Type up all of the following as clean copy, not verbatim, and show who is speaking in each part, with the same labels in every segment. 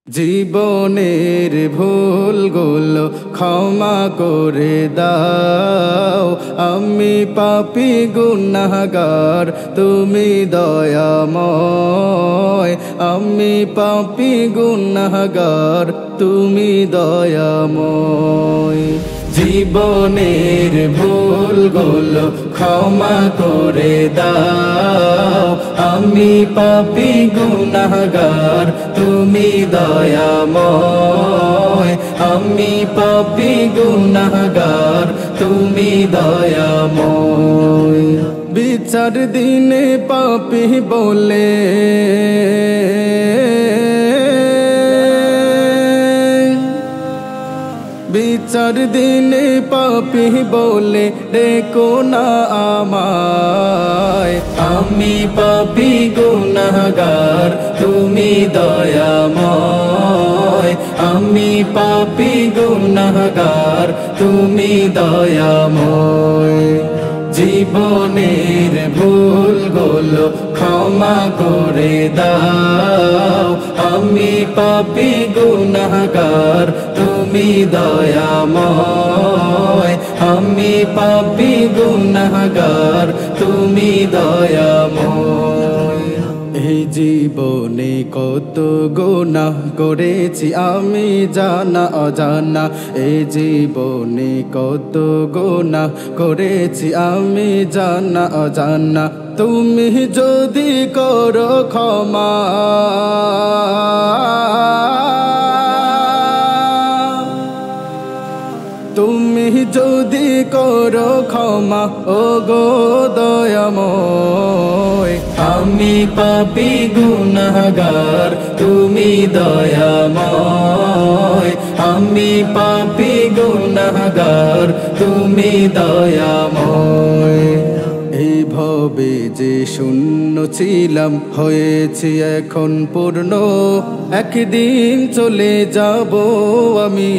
Speaker 1: জীবনের ভুলগুলো ক্ষমা করে দাও, আমি পাপী গুনাহগার তুমি দয়াময়। আমি পাপী গুনাহগার তুমি দয়াময়। জীবনের ভুলগুলো ক্ষমা করে দাও, আমি পাপী গুনাহগার তুমি দয়াময়। আমি পাপী গুনাহগার তুমি দয়াময়। বিচার দিনে পাপী বলে বিচার দিনে পাপী বলে ডেকো না আমায়। আমি পাপী গুনাহগার তুমি দয়াময়। আমি পাপী গুনাহগার তুমি দয়াময়। জীবনের ভুলগুলো ক্ষমা করে দাও, আমি পাপী গুনাহগার তুমি দয়াময়। আমি পাপী গুনাহগার তুমি দয়াময়। এই জীবনে কত গুনাহ করেছি আমি জানা অজানা। এই জীবনে কত গুনাহ করেছি আমি জানা অজানা। তুমি যদি করো ক্ষমা, তুমি যদি করো ক্ষমা ও গো দয়াময়। আমি পাপী গুনাহগার তুমি দয়াময়। আমি পাপী গুনাহগার তুমি দয়াময়। এইভাবে যে শূন্য ছিলাম হয়েছি এখন পূর্ণ। একদিন চলে যাব আমি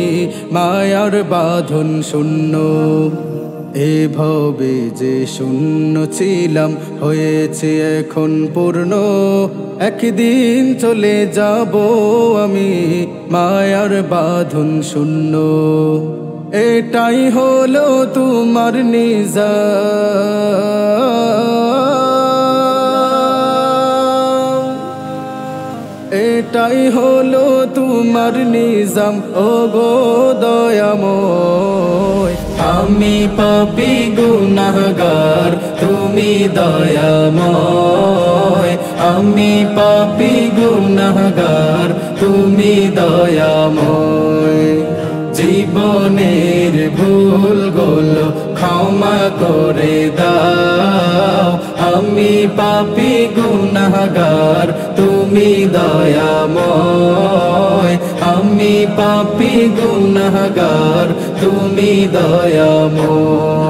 Speaker 1: মায়ার বাঁধন শূন্য। এভাবে যে শূন্য ছিলাম হয়েছে এখন পূর্ণ। একদিন চলে যাব আমি মায়ার বাঁধন শূন্য। এটাই হলো তোমার নিজাম, এটাই হলো তোমার নিজাম ও গো দয়াময়। আমি পাপী গুনাহগার তুমি দয়াময়। আমি পাপী গুনাহগার তুমি দয়াময়। জীবনের ভুলগুলো ক্ষমা করে দাও, আমি পাপী গুনাহগার তুমি দয়াময়। আমি পাপী গুনাহগার তুমি দয়াময়।